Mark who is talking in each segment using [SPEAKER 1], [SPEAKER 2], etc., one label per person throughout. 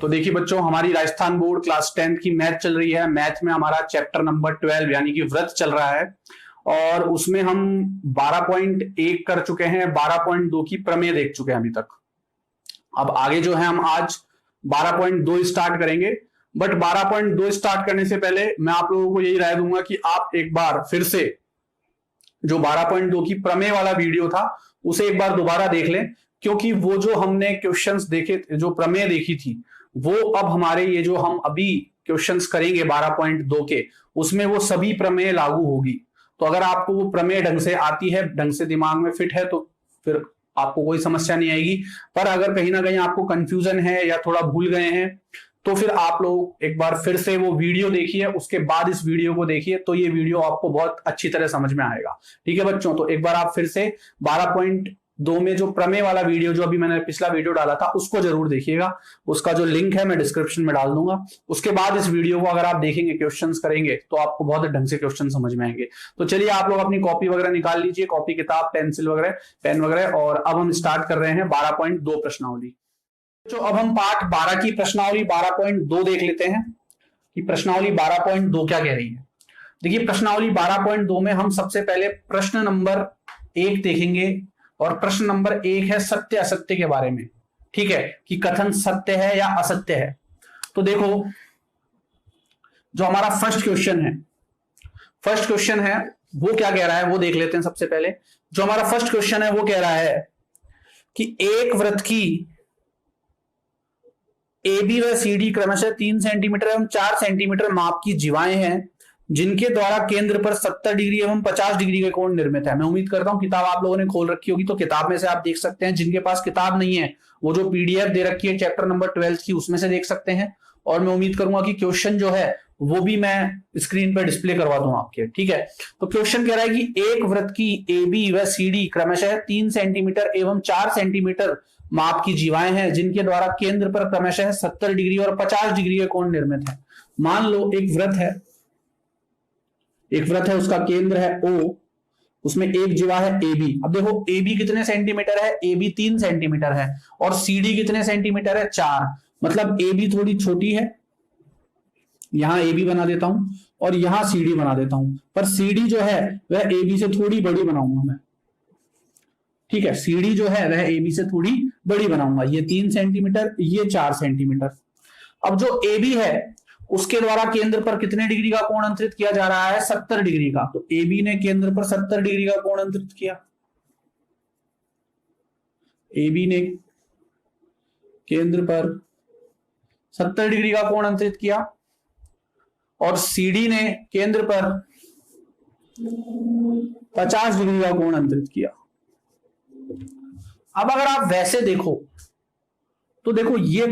[SPEAKER 1] देखिए बच्चों, हमारी राजस्थान बोर्ड क्लास 10th की मैथ चल रही है। मैथ में हमारा चैप्टर नंबर 12 यानी कि व्रत चल रहा है और उसमें हम 12.1 कर चुके हैं, 12.2 की प्रमेय देख चुके हैं अभी तक। अब आगे जो है हम आज 12.2 स्टार्ट करेंगे, बट 12.2 स्टार्ट करने से पहले मैं आप लोगों को यही राय दूंगा कि आप एक बार फिर से जो 12.2 की प्रमेय वाला वीडियो था उसे एक बार दोबारा देख लें, क्योंकि वो जो हमने क्वेश्चंस देखे, जो प्रमेय देखी थी, वो अब हमारे ये जो हम अभी क्वेश्चंस करेंगे 12.2 के, उसमें वो सभी प्रमेय लागू होगी। तो अगर आपको वो प्रमेय ढंग से आती है, ढंग से दिमाग में फिट है, तो फिर आपको कोई समस्या नहीं आएगी। पर अगर कहीं ना कहीं आपको कंफ्यूजन है या थोड़ा भूल गए हैं, तो फिर आप लोग एक बार फिर से वो वीडियो देखिए, उसके बाद इस वीडियो को देखिए, तो ये वीडियो आपको बहुत अच्छी तरह समझ में आएगा। ठीक है बच्चों, तो एक बार आप फिर से 12.2 में जो प्रमेय वाला वीडियो, जो अभी मैंने पिछला वीडियो डाला था, उसको जरूर देखिएगा। उसका जो लिंक है मैं डिस्क्रिप्शन में डाल दूंगा। उसके बाद इस वीडियो को अगर आप देखेंगे, क्वेश्चंस करेंगे, तो आपको बहुत ढंग से क्वेश्चन समझ में आएंगे। तो चलिए आप लोग अपनी कॉपी वगैरह निकाल लीजिए, कॉपी किताब पेंसिल वगैरह, पेन वगैरह, और अब हम स्टार्ट कर रहे हैं 12.2 प्रश्नावली। तो अब हम पार्ट 12 की प्रश्नावली 12.2 देख लेते हैं कि प्रश्नावली 12.2 क्या कह रही है। देखिए प्रश्नावली 12.2 में हम सबसे पहले प्रश्न नंबर 1 देखेंगे, और प्रश्न नंबर 1 है सत्य असत्य के बारे में। ठीक है, कि कथन सत्य है या असत्य है। तो देखो, जो हमारा फर्स्ट क्वेश्चन है वो क्या कह रहा है, वो देख लेते हैं सबसे पहले। जो हमारा फर्स्ट क्वेश्चन है वो कह रहा है कि एक वृत्त की AB व CD क्रमशः 3 सेंटीमीटर एवं 4 सेंटीमीटर माप की जीवाएं हैं, जिनके द्वारा केंद्र पर 70 डिग्री एवं 50 डिग्री के कोण निर्मित है। मैं उम्मीद करता हूं किताब आप लोगों ने खोल रखी होगी, तो किताब में से आप देख सकते हैं। जिनके पास किताब नहीं है, वो जो PDF दे रखी है चैप्टर नंबर 12 की, उसमें से देख सकते हैं। और मैं उम्मीद करूंगा कि क्वेश्चन जो है वो भी मैं स्क्रीन पर डिस्प्ले करवा दूं आपके। ठीक है, तो क्वेश्चन कह रहा है कि एक वृत्त की AB व CD क्रमशः 3 सेंटीमीटर एवं 4 सेंटीमीटर माप की जीवाएं हैं, जिनके द्वारा केंद्र पर क्रमशः 70 डिग्री और 50 डिग्री के कोण निर्मित है। मान लो एक वृत्त है, उसका केंद्र है O, उसमें एक जीवा है AB। अब देखो AB कितने सेंटीमीटर है, AB 3 सेंटीमीटर है, और CD कितने सेंटीमीटर है, 4। मतलब AB थोड़ी छोटी है, यहां AB बना देता हूं और यहां CD बना देता हूं, पर CD जो है वह AB से थोड़ी बड़ी बनाऊंगा मैं। ठीक है, CD जो है वह AB से थोड़ी बड़ी बनाऊंगा। ये 3 सेंटीमीटर, ये 4 सेंटीमीटर। अब जो AB है उसके द्वारा केंद्र पर कितने डिग्री का कोण अंतरित किया जा रहा है, 70 डिग्री का। तो AB ने केंद्र पर 70 डिग्री का कोण अंतरित किया। AB ने केंद्र पर 70 डिग्री का कोण अंतरित किया, और CD ने केंद्र पर 50 डिग्री का कोण अंतरित किया। अब अगर आप वैसे देखो तो देखो ये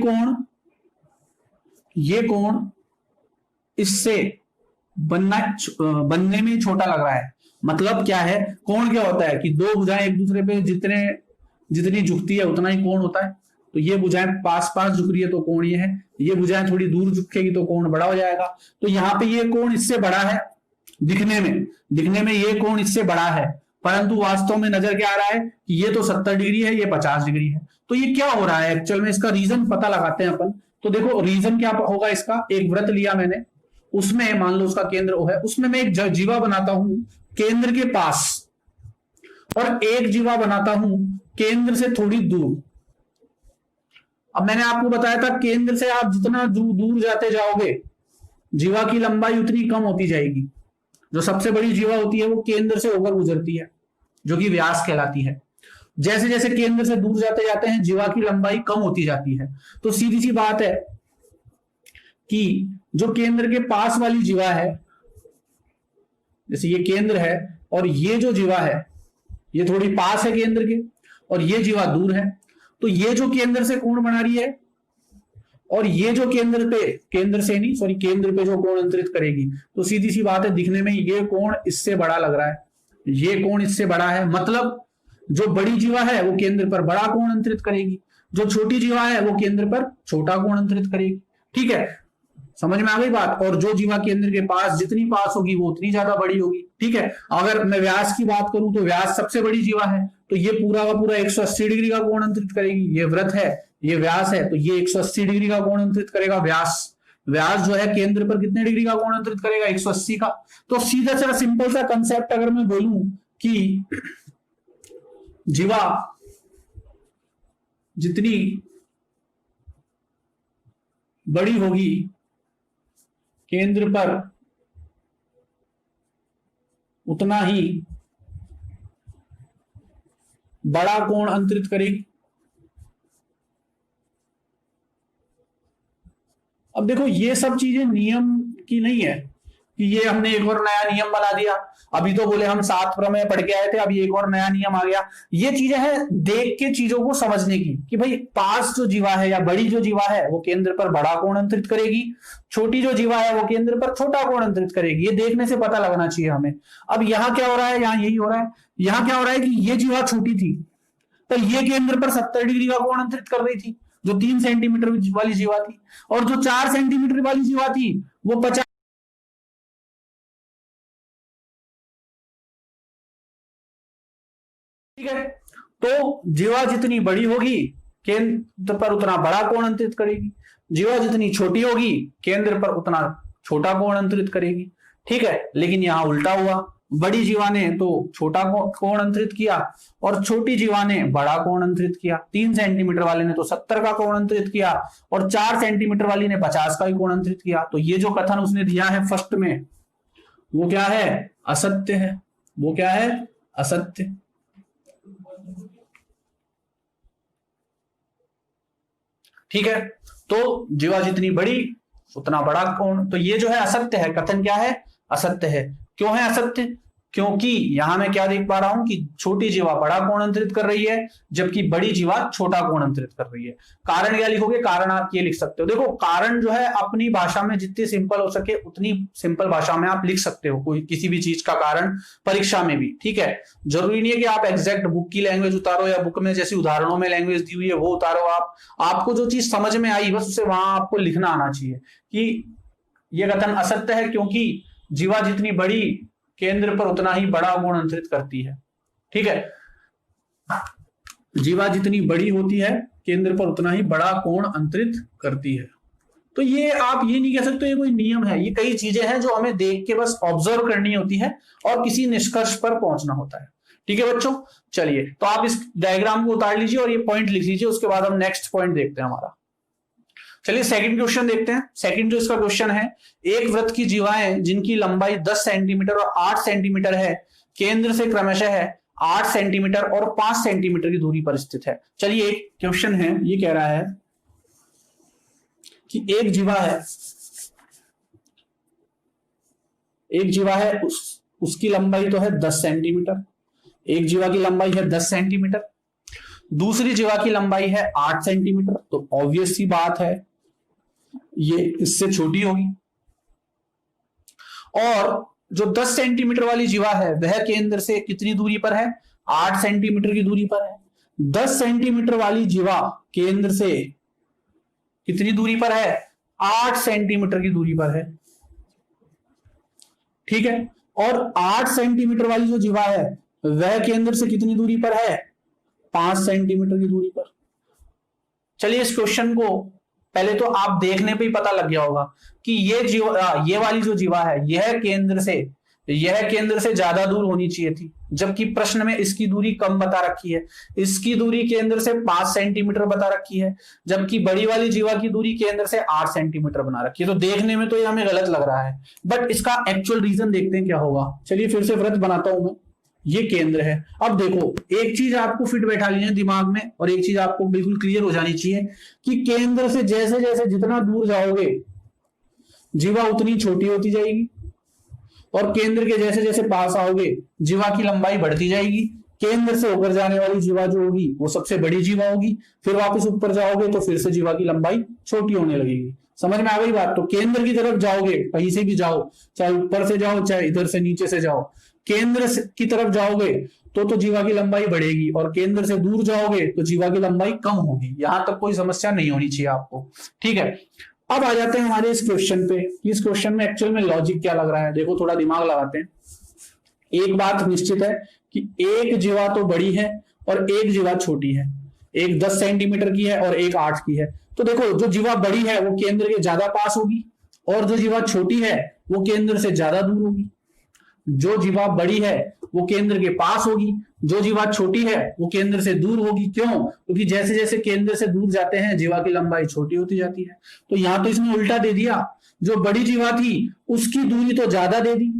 [SPEAKER 1] कोण इससे बनने में छोटा लग रहा है। मतलब क्या है, कोण क्या होता है कि दो भुजाएं एक दूसरे पे जितनी झुकती है उतना ही कोण होता है। तो ये भुजाएं पास पास झुक रही है तो कोण ये है, ये भुजाएं थोड़ी दूर झुकेगी तो कोण बड़ा हो जाएगा। तो यहाँ पे ये कोण इससे बड़ा है, दिखने में ये कोण इससे बड़ा है, परंतु वास्तव में नजर क्या आ रहा है कि ये तो 70 डिग्री है, ये 50 डिग्री है। तो ये क्या हो रहा है एक्चुअल में, इसका रीजन पता लगाते हैं अपन। तो देखो रीजन क्या होगा इसका, एक वृत्त लिया मैंने, उसमें मान लो उसका केंद्र O है, उसमें मैं एक जीवा बनाता हूं केंद्र के पास, और एक जीवा बनाता हूं केंद्र से थोड़ी दूर। अब मैंने आपको बताया था केंद्र से आप जितना दूर जाते जाओगे जीवा की लंबाई उतनी कम होती जाएगी। जो सबसे बड़ी जीवा होती है वो केंद्र से होकर गुजरती है, जो कि व्यास कहलाती है। जैसे जैसे केंद्र से दूर जाते जाते हैं जीवा की लंबाई कम होती जाती है। तो सीधी सी बात है कि जो केंद्र के पास वाली जीवा है, जैसे ये केंद्र है और ये जो जीवा है ये थोड़ी पास है केंद्र के, और ये जीवा दूर है। तो ये जो केंद्र से कोण बना रही है, और ये जो केंद्र पे जो कोण अंतरित करेगी, तो सीधी सी बात है दिखने में ये कोण इससे बड़ा लग रहा है, ये कोण इससे बड़ा है। मतलब जो बड़ी जीवा है वो केंद्र पर बड़ा कोण अंतरित करेगी, जो छोटी जीवा है वो केंद्र पर छोटा कोण अंतरित करेगी। ठीक है, समझ में आ गई बात। और जो जीवा केंद्र के पास जितनी पास होगी वो उतनी ज्यादा बड़ी होगी। ठीक है, अगर मैं व्यास की बात करूं तो व्यास सबसे बड़ी जीवा है, तो ये पूरा का पूरा 180 डिग्री का कोण अंतरित करेगी। ये वृत्त है, ये व्यास है, तो ये 180 डिग्री का कोण अंतरित करेगा। व्यास जो है केंद्र पर कितने डिग्री का कोण अंतरित करेगा? 180 का। तो सीधा सा सिंपल सा कंसेप्ट अगर मैं बोलूं कि जीवा जितनी बड़ी होगी केंद्र पर उतना ही बड़ा कोण अंतरित करेगी। अब देखो ये सब चीजें नियम की नहीं है कि ये हमने एक और नया नियम बना दिया। अभी तो बोले हम 7 प्रमेय पढ़ के आए थे, अभी एक और नया नियम आ गया। ये चीजें हैं देख के चीजों को समझने की कि भाई पास जो जीवा है या बड़ी जो जीवा है वो केंद्र पर बड़ा कोण अंतरित करेगी, छोटी जो जीवा है वो केंद्र पर छोटा कोण अंतरित करेगी। ये देखने से पता लगना चाहिए हमें। अब यहाँ क्या हो रहा है? यहाँ यही हो रहा है। यहाँ क्या हो रहा है कि ये जीवा छोटी थी तो ये केंद्र पर 70 डिग्री का कोण अंतरित कर रही थी, जो 3 सेंटीमीटर वाली जीवा थी, और जो 4 सेंटीमीटर वाली जीवा थी वो 50। ठीक है, तो जीवा जितनी बड़ी होगी केंद्र पर उतना बड़ा कोण अंतरित करेगी, जीवा जितनी छोटी होगी केंद्र पर उतना छोटा कोण अंतरित करेगी। ठीक है, लेकिन यहां उल्टा हुआ, बड़ी जीवा ने तो छोटा कोण अंतरित किया और छोटी जीवा ने बड़ा कोण अंतरित किया। 3 सेंटीमीटर वाले ने तो 70 का कोण अंतरित किया और 4 सेंटीमीटर वाली ने 50 का ही कोण अंतरित किया। तो ये जो कथन उसने दिया है फर्स्ट में वो क्या है? असत्य है। वो क्या है? असत्य। ठीक है, तो जीवा जितनी बड़ी उतना बड़ा कोण, तो ये जो है असत्य है। कथन क्या है? असत्य है। क्यों है असत्य? क्योंकि यहां मैं क्या देख पा रहा हूं कि छोटी जीवा बड़ा कोण अंतरित कर रही है जबकि बड़ी जीवा छोटा कोण अंतरित कर रही है। कारण क्या लिखोगे? कारण आप ये लिख सकते हो। देखो कारण जो है अपनी भाषा में जितनी सिंपल हो सके उतनी सिंपल भाषा में आप लिख सकते हो कोई किसी भी चीज का कारण परीक्षा में भी। ठीक है, जरूरी नहीं है कि आप एग्जैक्ट बुक की लैंग्वेज उतारो या बुक में जैसी उदाहरणों में लैंग्वेज दी हुई है वो उतारो। आपको जो चीज समझ में आई बस उसे वहां आपको लिखना आना चाहिए कि यह कथन असत्य है क्योंकि जीवा जितनी बड़ी केंद्र पर उतना ही बड़ा कोण अंतरित करती है। ठीक है, जीवा जितनी बड़ी होती है केंद्र पर उतना ही बड़ा कोण अंतरित करती है। तो ये आप ये नहीं कह सकते ये कोई नियम है, ये कई चीजें हैं जो हमें देख के बस ऑब्जर्व करनी होती है और किसी निष्कर्ष पर पहुंचना होता है। ठीक है बच्चों, चलिए तो आप इस डायग्राम को उतार लीजिए और ये पॉइंट लिख लीजिए, उसके बाद हम नेक्स्ट पॉइंट देखते हैं हमारा। चलिए सेकंड क्वेश्चन देखते हैं। सेकंड जो इसका क्वेश्चन है, एक वृत्त की जीवाएं जिनकी लंबाई 10 सेंटीमीटर और 8 सेंटीमीटर है केंद्र से क्रमशः है 8 सेंटीमीटर और 5 सेंटीमीटर की दूरी पर स्थित है। चलिए एक क्वेश्चन है, ये कह रहा है कि एक जीवा है उसकी लंबाई तो है 10 सेंटीमीटर, एक जीवा की लंबाई है 10 सेंटीमीटर, दूसरी जीवा की लंबाई है 8 सेंटीमीटर। तो ऑब्वियस सी बात है ये इससे छोटी होगी। और जो 10 सेंटीमीटर वाली जीवा है वह केंद्र से कितनी दूरी पर है? 8 सेंटीमीटर की दूरी पर है। 10 सेंटीमीटर वाली जीवा केंद्र से कितनी दूरी पर है? 8 सेंटीमीटर की दूरी पर है। ठीक है, और 8 सेंटीमीटर वाली जो जीवा है वह केंद्र से कितनी दूरी पर है? 5 सेंटीमीटर की दूरी पर। चलिए इस क्वेश्चन को पहले तो आप देखने पे ही पता लग गया होगा कि ये वाली जो जीवा है यह केंद्र से ज्यादा दूर होनी चाहिए थी, जबकि प्रश्न में इसकी दूरी कम बता रखी है। इसकी दूरी केंद्र से 5 सेंटीमीटर बता रखी है, जबकि बड़ी वाली जीवा की दूरी केंद्र से 8 सेंटीमीटर बना रखी है। तो देखने में तो ये हमें गलत लग रहा है, बट इसका एक्चुअल रीजन देखते हैं क्या होगा। चलिए फिर से वृत्त बनाता हूं मैं, ये केंद्र है। अब देखो एक चीज आपको फिट बैठा ली है दिमाग में और एक चीज आपको बिल्कुल क्लियर हो जानी चाहिए कि केंद्र से जैसे जैसे जितना दूर जाओगे जीवा उतनी छोटी होती जाएगी और केंद्र के जैसे जैसे पास आओगे जीवा की लंबाई बढ़ती जाएगी। केंद्र से होकर जाने वाली जीवा जो होगी वो सबसे बड़ी जीवा होगी, फिर वापस ऊपर जाओगे तो फिर से जीवा की लंबाई छोटी होने लगेगी। समझ में आ गई बात? तो केंद्र की तरफ जाओगे, कहीं से भी जाओ, चाहे ऊपर से जाओ चाहे इधर से नीचे से जाओ, केंद्र की तरफ जाओगे तो जीवा की लंबाई बढ़ेगी और केंद्र से दूर जाओगे तो जीवा की लंबाई कम होगी। यहां तक कोई समस्या नहीं होनी चाहिए आपको। ठीक है, अब आ जाते हैं हमारे इस क्वेश्चन पे। इस क्वेश्चन में एक्चुअल में लॉजिक क्या लग रहा है, देखो थोड़ा दिमाग लगाते हैं। एक बात निश्चित है कि एक जीवा तो बड़ी है और एक जीवा छोटी है। एक 10 सेंटीमीटर की है और एक 8 की है। तो देखो जो जीवा बड़ी है वो केंद्र के ज्यादा पास होगी, और जो जीवा छोटी है वो केंद्र से ज्यादा दूर होगी। जो जीवा बड़ी है वो केंद्र के पास होगी, जो जीवा छोटी है वो केंद्र से दूर होगी। क्यों? क्योंकि जैसे जैसे केंद्र से दूर जाते हैं जीवा की लंबाई छोटी होती जाती है। तो यहां तो इसने उल्टा दे दिया, जो बड़ी जीवा थी उसकी दूरी तो ज्यादा दे दी,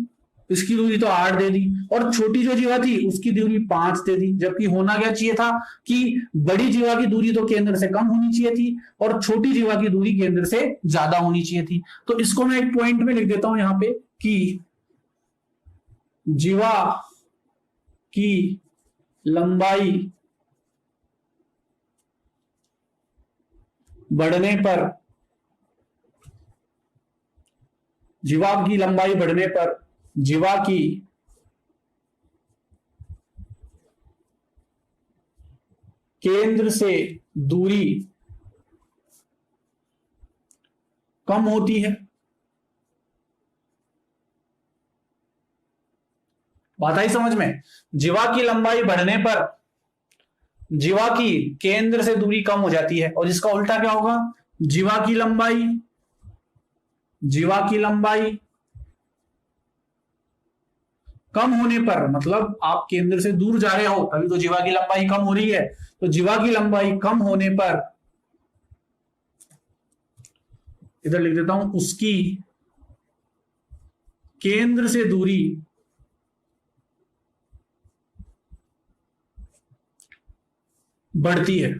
[SPEAKER 1] इसकी दूरी तो 8 दे दी, और छोटी जो जीवा थी उसकी दूरी 5 दे दी। जबकि होना क्या चाहिए था कि बड़ी जीवा की दूरी तो केंद्र से कम होनी चाहिए थी और छोटी जीवा की दूरी केंद्र से ज्यादा होनी चाहिए थी। तो इसको मैं एक पॉइंट में लिख देता हूं यहां पे कि जीवा की लंबाई बढ़ने पर, जीवा की लंबाई बढ़ने पर जीवा की केंद्र से दूरी कम होती है। बात आई समझ में? जीवा की लंबाई बढ़ने पर जीवा की केंद्र से दूरी कम हो जाती है, और इसका उल्टा क्या होगा? जीवा की लंबाई कम होने पर, मतलब आप केंद्र से दूर जा रहे हो तभी तो जीवा की लंबाई कम हो रही है। तो जीवा की लंबाई कम होने पर, इधर लिख देता हूं, उसकी केंद्र से दूरी बढ़ती है।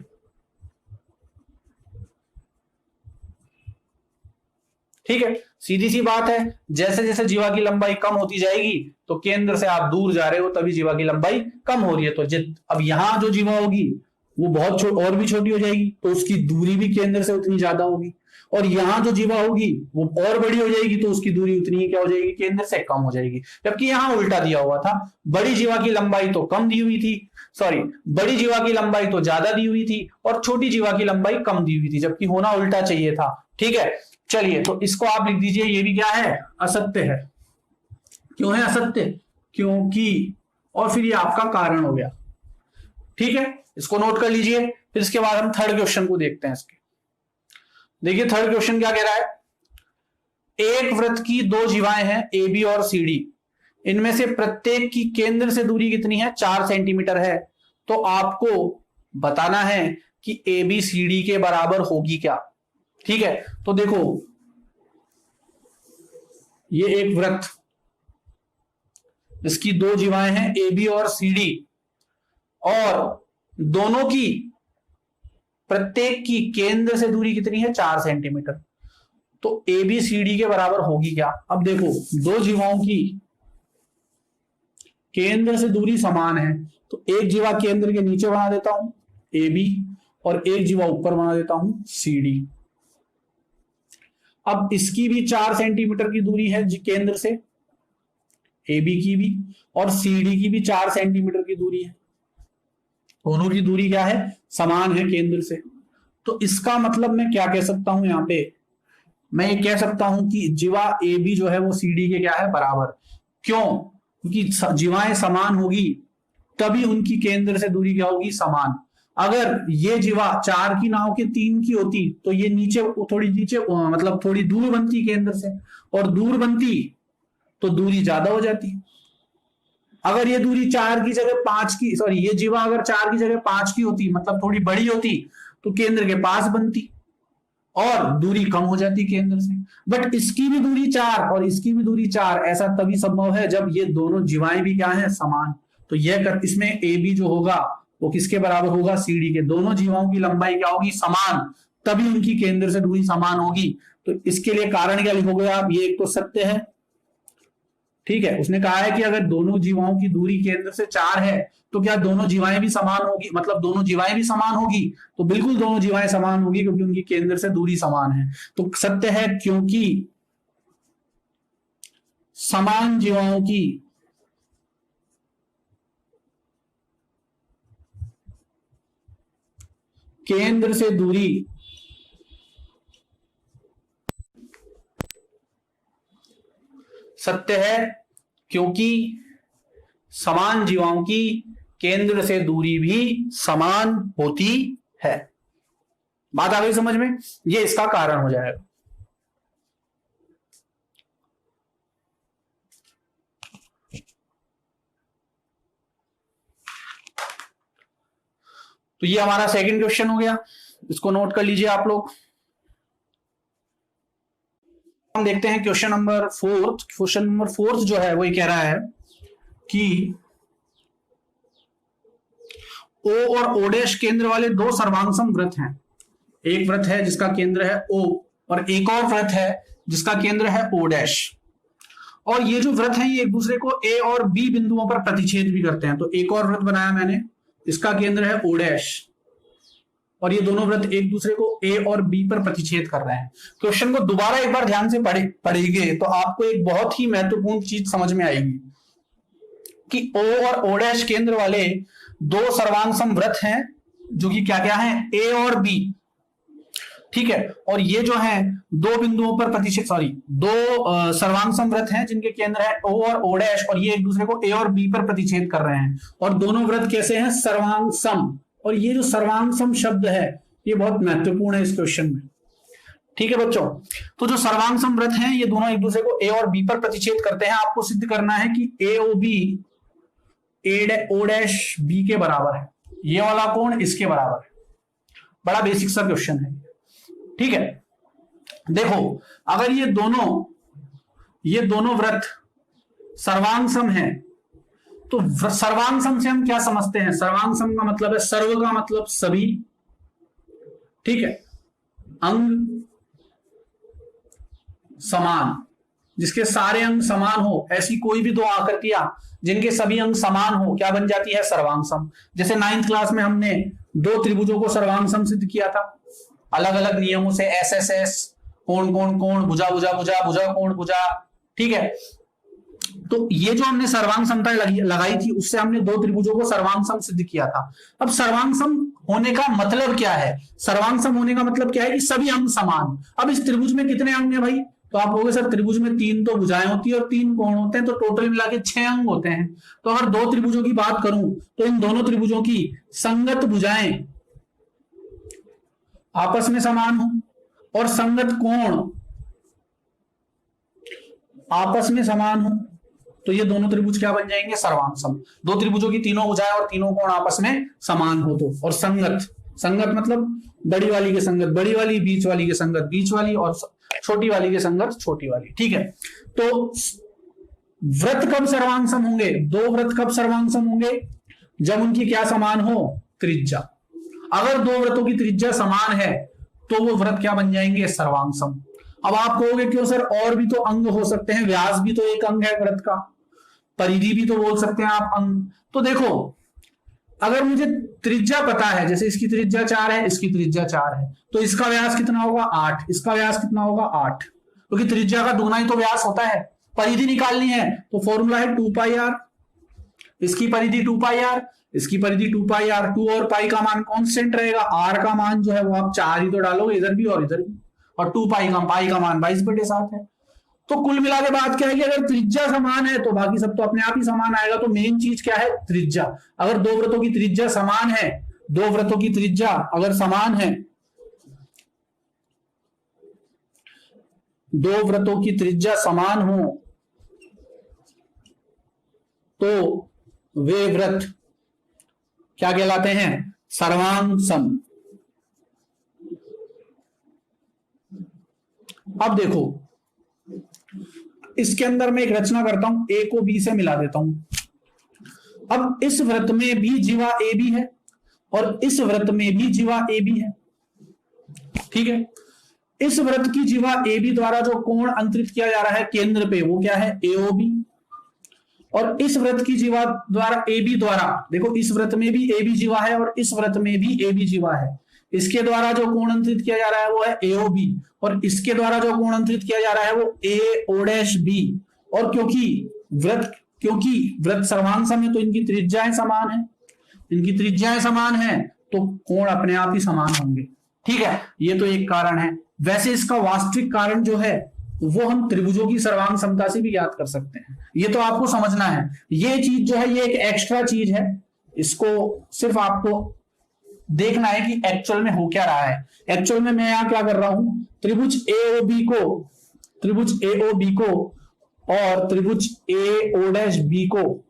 [SPEAKER 1] ठीक है, सीधी सी बात है। जैसे जैसे जीवा की लंबाई कम होती जाएगी तो केंद्र से आप दूर जा रहे हो तभी जीवा की लंबाई कम हो रही है। तो अब यहां जो जीवा होगी वो बहुत और भी छोटी हो जाएगी, तो उसकी दूरी भी केंद्र से उतनी ज्यादा होगी। और यहां जो जीवा होगी वो और बड़ी हो जाएगी, तो उसकी दूरी उतनी ही क्या हो जाएगी? केंद्र से कम हो जाएगी। जबकि यहां उल्टा दिया हुआ था, बड़ी जीवा की लंबाई तो कम दी हुई थी, सॉरी, बड़ी जीवा की लंबाई तो ज्यादा दी हुई थी और छोटी जीवा की लंबाई कम दी हुई थी, जबकि होना उल्टा चाहिए था। ठीक है, चलिए तो इसको आप लिख दीजिए, ये भी क्या है? असत्य है। क्यों है असत्य? क्योंकि, और फिर ये आपका कारण हो गया। ठीक है, इसको नोट कर लीजिए। फिर इसके बाद हम थर्ड क्वेश्चन को देखते हैं। इसके देखिए थर्ड क्वेश्चन क्या कह रहा है? एक वृत्त की 2 जीवाएं हैं ए बी और सी डी, इनमें से प्रत्येक की केंद्र से दूरी कितनी है? 4 सेंटीमीटर है। तो आपको बताना है कि ए बी सी डी के बराबर होगी क्या। ठीक है, तो देखो ये एक वृत्त, इसकी 2 जीवाएं हैं ए बी और सी डी, और दोनों की प्रत्येक की केंद्र से दूरी कितनी है? 4 सेंटीमीटर। तो ए बी सी डी के बराबर होगी क्या? अब देखो 2 जीवाओं की केंद्र से दूरी समान है, तो एक जीवा केंद्र के नीचे बना देता हूं ए बी, और एक जीवा ऊपर बना देता हूं सी डी। अब इसकी भी 4 सेंटीमीटर की दूरी है केंद्र से, ए बी की भी, और सी डी की भी 4 सेंटीमीटर की दूरी है। दोनों की दूरी क्या है? समान है केंद्र से। तो इसका मतलब मैं क्या कह सकता हूं यहां पे? मैं ये कह सकता हूं कि जीवा ए बी जो है वो सी डी के क्या है? बराबर। क्यों? क्योंकि जीवाएं समान होगी तभी उनकी केंद्र से दूरी क्या होगी? समान। अगर ये जीवा 4 की ना हो के 3 की होती तो ये नीचे थोड़ी नीचे मतलब थोड़ी दूर बनती केंद्र से, और दूर बनती तो दूरी ज्यादा हो जाती। अगर ये दूरी 4 की जगह 5 की, सॉरी, ये जीवा अगर 4 की जगह 5 की होती, मतलब थोड़ी बड़ी होती, तो केंद्र के पास बनती और दूरी कम हो जाती केंद्र से। बट इसकी भी दूरी 4 और इसकी भी दूरी 4, ऐसा तभी संभव है जब ये दोनों जीवाएं भी क्या है? समान। तो यह इसमें ए बी जो होगा वो किसके बराबर होगा? सी डी के। दोनों जीवाओं की लंबाई क्या होगी? समान, तभी उनकी केंद्र से दूरी समान होगी। तो इसके लिए कारण क्या लिखोगे आप? ये एक तो सत्य है। ठीक है, उसने कहा है कि अगर दोनों जीवाओं की दूरी केंद्र से 4 है तो क्या दोनों जीवाएं भी समान होगी? मतलब दोनों जीवाएं भी समान होगी? तो बिल्कुल दोनों जीवाएं समान होगी, क्योंकि उनकी केंद्र से दूरी समान है। तो सत्य है, क्योंकि समान जीवाओं की केंद्र से दूरी सत्य है, क्योंकि समान जीवाओं की केंद्र से दूरी भी समान होती है। बात आ गई समझ में? ये इसका कारण हो जाएगा। तो ये हमारा सेकंड क्वेश्चन हो गया, इसको नोट कर लीजिए आप लोग। हम देखते हैं question number fourth. Question number fourth जो है वो ये कह रहा है कि ओ और ओ डैश केंद्र वाले दो सर्वांगसम वृत्त हैं। एक वृत्त है जिसका केंद्र है ओ और एक और वृत्त है जिसका केंद्र है ओ डैश, और ये जो वृत्त हैं ये एक दूसरे को ए और बी बिंदुओं पर प्रतिच्छेद भी करते हैं। तो एक और वृत्त बनाया मैंने, इसका केंद्र है ओ डैश, और ये दोनों वृत्त एक दूसरे को ए और बी पर प्रतिच्छेद कर रहे हैं। क्वेश्चन को दोबारा एक बार ध्यान से पढ़ेंगे तो आपको एक बहुत ही महत्वपूर्ण चीज समझ में आएगी कि ओ और ओ डैश केंद्र वाले दो सर्वांगसम वृत्त हैं जो कि क्या क्या है, ए और बी, ठीक है। और ये जो है दो बिंदुओं पर प्रतिच्छेद, दो सर्वांगसम वृत्त हैं जिनके केंद्र है ओ और ओ डैश, और ये एक दूसरे को ए और बी पर प्रतिच्छेद कर रहे हैं, और दोनों वृत्त कैसे हैं, सर्वांगसम। और ये जो सर्वांगसम शब्द है ये बहुत महत्वपूर्ण है इस क्वेश्चन में, ठीक है बच्चों। तो जो सर्वांगसम वृत्त हैं ये दोनों एक दूसरे को ए और बी पर प्रतिच्छेद करते हैं। आपको सिद्ध करना है कि A O B O dash B के बराबर है, ये वाला कोण इसके बराबर है। बड़ा बेसिक सा क्वेश्चन है, ठीक है। देखो अगर ये दोनों वृत्त सर्वांगसम है तो सर्वांगसम से हम क्या समझते हैं, सर्वांगसम का मतलब है, सर्व का मतलब सभी, ठीक है, अंग समान, जिसके सारे अंग समान हो, ऐसी कोई भी दो आकृतियां जिनके सभी अंग समान हो, क्या बन जाती है, सर्वांगसम। जैसे 9th क्लास में हमने दो त्रिभुजों को सर्वांगसम सिद्ध किया था अलग अलग नियमों से, एस एस एस, कोण कोण कोण, भुजा भुजा भुजा, भुजा कोण भुजा, ठीक है। तो ये जो हमने सर्वांग समता लगाई थी उससे हमने दो त्रिभुजों को सर्वांगसम सिद्ध किया था। अब सर्वांगसम होने का मतलब क्या है, सर्वांगसम होने का मतलब क्या है कि सभी अंग समान। अब इस त्रिभुज में कितने अंग हैं भाई, तो आप कहोगे सर त्रिभुज में 3 तो भुजाएं होती है और 3 कोण होते हैं, तो टोटल मिला के 6 अंग होते हैं। तो अगर दो त्रिभुजों की बात करूं तो इन दोनों त्रिभुजों की संगत भुजाएं आपस में समान हो और संगत कोण आपस में समान हो, तो ये दोनों त्रिभुज क्या बन जाएंगे, सर्वांगसम। दो त्रिभुजों की तीनों भुजाएं और तीनों कोण आपस में समान हो तो, और संगत मतलब बड़ी वाली के संगत बड़ी वाली, बीच वाली के संगत बीच वाली, और छोटी वाली के संगत छोटी वाली, ठीक है। तो वृत्त कब सर्वांगसम होंगे, दो वृत्त कब सर्वांगसम होंगे, जब उनकी क्या समान हो, त्रिज्या। अगर दो वृत्तों की त्रिज्या समान है तो वो वृत्त क्या बन जाएंगे, सर्वांगसम। अब आप कहोगे क्यों सर, और भी तो अंग हो सकते हैं, व्यास भी तो एक अंग है वृत्त का, परिधि भी तो बोल सकते हैं आप अंग। तो देखो अगर मुझे त्रिज्या पता है, जैसे इसकी त्रिज्या 4 है, इसकी त्रिज्या 4 है, तो इसका व्यास कितना होगा, 8, इसका व्यास कितना होगा, 8, क्योंकि तो त्रिज्या का दुगना ही तो व्यास होता है। परिधि निकालनी है तो फॉर्मूला है 2πr, इसकी परिधि 2πr, इसकी परिधि 2πr, 2 और पाई का मान कांस्टेंट रहेगा, r का मान जो है वो आप 4 ही तो डालोगे इधर भी और इधर भी, और 2 पाई का मान 22/7 है। तो कुल मिला के बात क्या है कि अगर त्रिज्या समान है तो बाकी सब तो अपने आप ही समान आएगा। तो मेन चीज क्या है, त्रिज्या। अगर दो वृत्तों की त्रिज्या समान है, दो वृत्तों की त्रिज्या अगर समान है, दो वृत्तों की त्रिज्या समान हो तो वे वृत्त क्या कहलाते हैं, सर्वांगसम। अब देखो इसके अंदर मैं एक रचना करता हूं, ए को बी से मिला देता हूं। अब इस वृत्त में भी जीवा ए बी है और इस वृत्त में भी जीवा ए बी है, ठीक है। इस वृत्त की जीवा ए बी द्वारा जो कोण अंतरित किया जा रहा है केंद्र पे वो क्या है, ए ओ बी, और इस वृत्त की जीवा द्वारा ए बी द्वारा, देखो इस वृत्त में भी ए बी जीवा है और इस वृत्त में भी ए बी जीवा है, इसके द्वारा जो कोण अंतरित किया जा रहा है वो है ए ओ बी, और इसके द्वारा जो कोण अंतरित किया जा रहा है वो ए ओ डैश बी। और क्योंकि वृत्त सर्वांगसम है तो इनकी त्रिज्याएं समान है, इनकी त्रिज्याएं समान है तो कोण अपने आप ही समान होंगे, ठीक है। ये तो एक कारण है। वैसे इसका वास्तविक कारण जो है वो हम त्रिभुजों की सर्वांग समता से भी ज्ञात कर सकते हैं, ये तो आपको समझना है। ये चीज जो है ये एक एक्स्ट्रा चीज है, इसको सिर्फ आपको देखना है कि एक्चुअल में हो क्या रहा है। एक्चुअल में मैं यहां क्या कर रहा हूं, त्रिभुज एओबी को और त्रिभुज एओ डैश बी को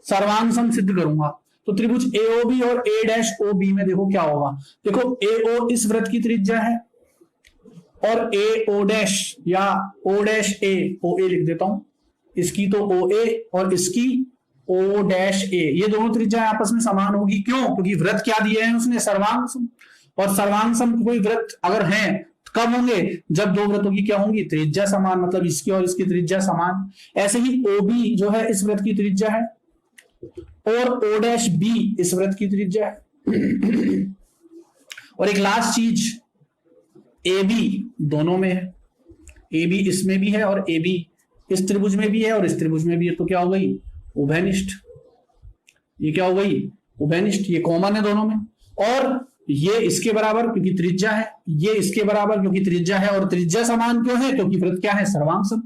[SPEAKER 1] सर्वांग सम सिद्ध करूंगा। तो त्रिभुज एओबी और ए डैश ओ बी में देखो क्या होगा। देखो एओ इस वृत्त की त्रिज्या है और ए ओ डैश या ओ डैश ए, ओ ए लिख देता हूं, इसकी तो ओ ए और इसकी ओ डैश ए, ये दोनों त्रिज्या आपस में समान होगी। क्यों? क्योंकि वृत्त क्या दिए हैं उसने, सर्वांग सम। और सर्वांग सम कोई वृत्त अगर है कब होंगे, जब दो वृत्तों की क्या होंगी, त्रिज्या समान, मतलब इसकी और इसकी त्रिज्या समान। ऐसे ही ओबी जो है इस वृत्त की त्रिज्या है और ओ डैश बी इस वृत्त की त्रिज्या है। और एक लास्ट चीज, ए बी दोनों में है, ए बी इसमें भी है और ए बी इस त्रिभुज में भी है और इस त्रिभुज में भी है। तो क्या हो गई, उभयनिष्ठ। ये क्या हो गई, उभयनिष्ठ। ये कॉमन है दोनों में। और ये इसके बराबर क्योंकि त्रिज्या है, ये इसके बराबर क्योंकि त्रिज्या है। और त्रिज्या समान क्यों है, क्योंकि वृत्त क्या है, सर्वांग सम।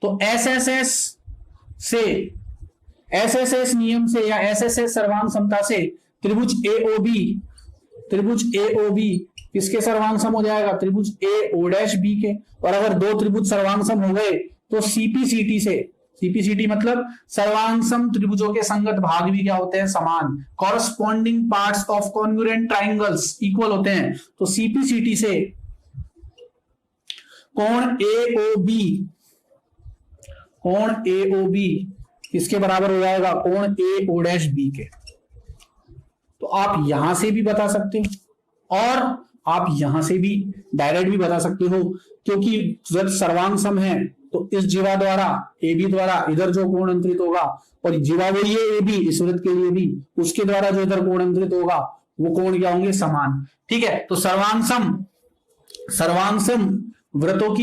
[SPEAKER 1] तो एसएसएस नियम से या एसएसएस सर्वांग समता से त्रिभुज एओबी किसके सर्वांग सम हो जाएगा, त्रिभुज ए ओ डैश बी के। और अगर दो त्रिभुज सर्वांग सम हो गए तो सीपीसीटी मतलब सर्वांग सम त्रिभुजों के संगत भाग भी क्या होते हैं, समान। Corresponding parts of congruent triangles equal होते हैं। तो सीपीसीटी से कोण एओबी किसके बराबर हो जाएगा, कोण ए ओ डैश बी के। तो आप यहां से भी बता सकते हो और आप यहां से भी डायरेक्ट भी बता सकते हो, क्योंकि वृत्त सर्वांग सम है तो इस जीवा द्वारा ए बी द्वारा इधर जो कोण अंतरित होगा, और जीवा वही है ए बी इस वृत्त के लिए भी, उसके द्वारा जो इधर कोण अंतरित होगा वो कोण क्या होंगे, समान। ठीक है, तो सर्वांग सम व्रतों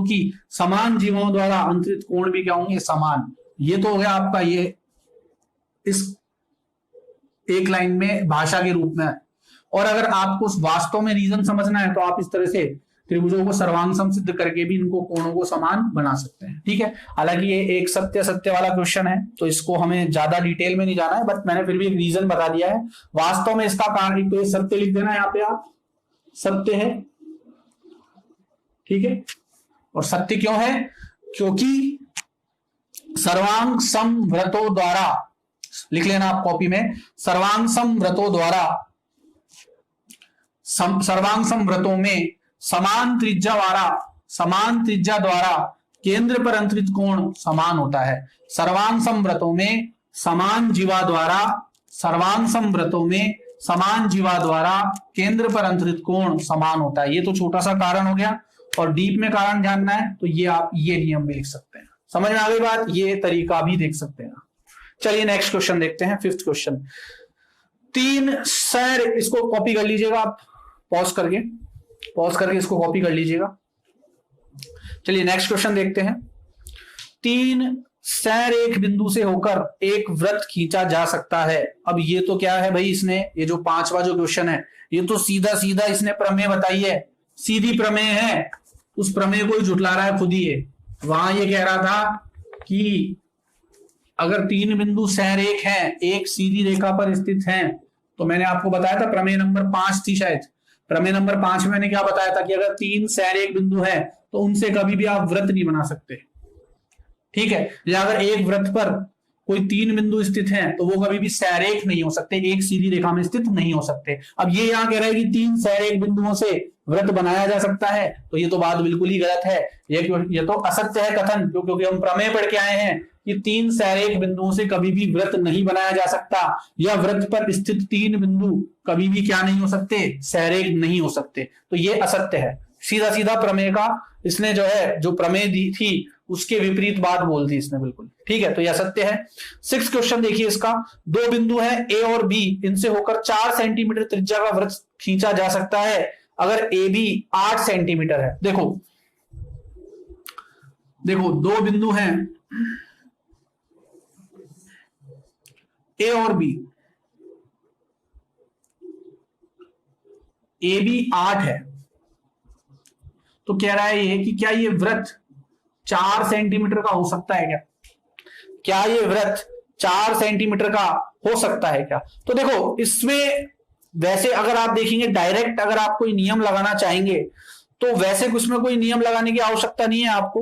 [SPEAKER 1] की समान जीवों द्वारा अंतरित कोण भी क्या होंगे, समान। ये तो हो गया आपका ये इस एक लाइन में भाषा के रूप में। और अगर आपको वास्तव में रीजन समझना है तो आप इस तरह से त्रिभुजों को सर्वांग सम सिद्ध करके भी इनको कोणों को समान बना सकते हैं। ठीक है, हालांकि ये एक सत्य वाला क्वेश्चन है तो इसको हमें ज्यादा डिटेल में नहीं जाना है, बट मैंने फिर भी एक रीजन बता दिया है। वास्तव में इसका कारण, तो सत्य लिख देना यहाँ पे, आप सत्य है। ठीक है, और सत्य क्यों है, क्योंकि सर्वांग सम व्रतों द्वारा, लिख लेना आप कॉपी में, सर्वांग सम व्रतों में समान त्रिज्या द्वारा केंद्र पर अंतरित कोण समान होता है। सर्वांग सम व्रतों में समान जीवा द्वारा केंद्र पर अंतरित कोण समान होता है। ये तो छोटा सा कारण हो गया, और डीप में कारण जानना है तो ये आप ये नियम भी लिख सकते हैं। समझ में आ गई बात, ये तरीका भी देख सकते हैं। चलिए नेक्स्ट क्वेश्चन देखते हैं, 5th क्वेश्चन। 3 सर, इसको कॉपी कर लीजिएगा आप, पॉज करके इसको कॉपी कर लीजिएगा। चलिए नेक्स्ट क्वेश्चन देखते हैं। 3 सैर एक बिंदु से होकर एक वृत्त खींचा जा सकता है। अब ये तो क्या है भाई, इसने ये जो 5वां जो क्वेश्चन है ये तो सीधा इसने प्रमेय बताई है, सीधी प्रमेय है। उस प्रमेय को ही झुटला रहा है खुद ही है। वहां ये कह रहा था कि अगर 3 बिंदु सैरेख हैं, एक सीधी रेखा पर स्थित हैं, तो मैंने आपको बताया था प्रमेय नंबर 5 थी शायद। प्रमेय नंबर 5 में मैंने क्या बताया था कि अगर 3 सैरेख बिंदु है तो उनसे कभी भी आप वृत्त नहीं बना सकते। ठीक है, या अगर एक वृत्त पर कोई 3 बिंदु स्थित हैं तो वो कभी भी सैरेख नहीं हो सकते, एक सीधी रेखा में स्थित नहीं हो सकते। अब ये यहाँ कह रहा है कि 3 सैरेख बिंदुओं से वृत्त बनाया जा सकता है, तो ये तो बात बिल्कुल ही गलत है। ये तो असत्य है कथन, क्योंकि हम प्रमेय पढ़ के आए हैं कि 3 सैरेख बिंदुओं से कभी भी वृत्त नहीं बनाया जा सकता, या वृत्त पर स्थित 3 बिंदु कभी भी क्या नहीं हो सकते, सैरेख नहीं हो सकते। तो ये असत्य है। सीधा प्रमेय का इसने जो है, जो प्रमेय दी थी उसके विपरीत बात बोल दी इसने बिल्कुल। ठीक है, तो यह सत्य है। 6th क्वेश्चन देखिए इसका। 2 बिंदु है ए और बी, इनसे होकर 4 सेंटीमीटर त्रिज्या का वृत्त खींचा जा सकता है अगर ए बी 8 सेंटीमीटर है। देखो 2 बिंदु हैं ए और बी, ए बी 8 है, तो कह रहा है ये कि क्या ये वृत्त 4 सेंटीमीटर का हो सकता है क्या ये वृत्त 4 सेंटीमीटर का हो सकता है क्या? तो देखो इसमें वैसे अगर आप देखेंगे डायरेक्ट अगर आप कोई नियम लगाना चाहेंगे तो वैसे उसमें कोई नियम लगाने की आवश्यकता नहीं है आपको,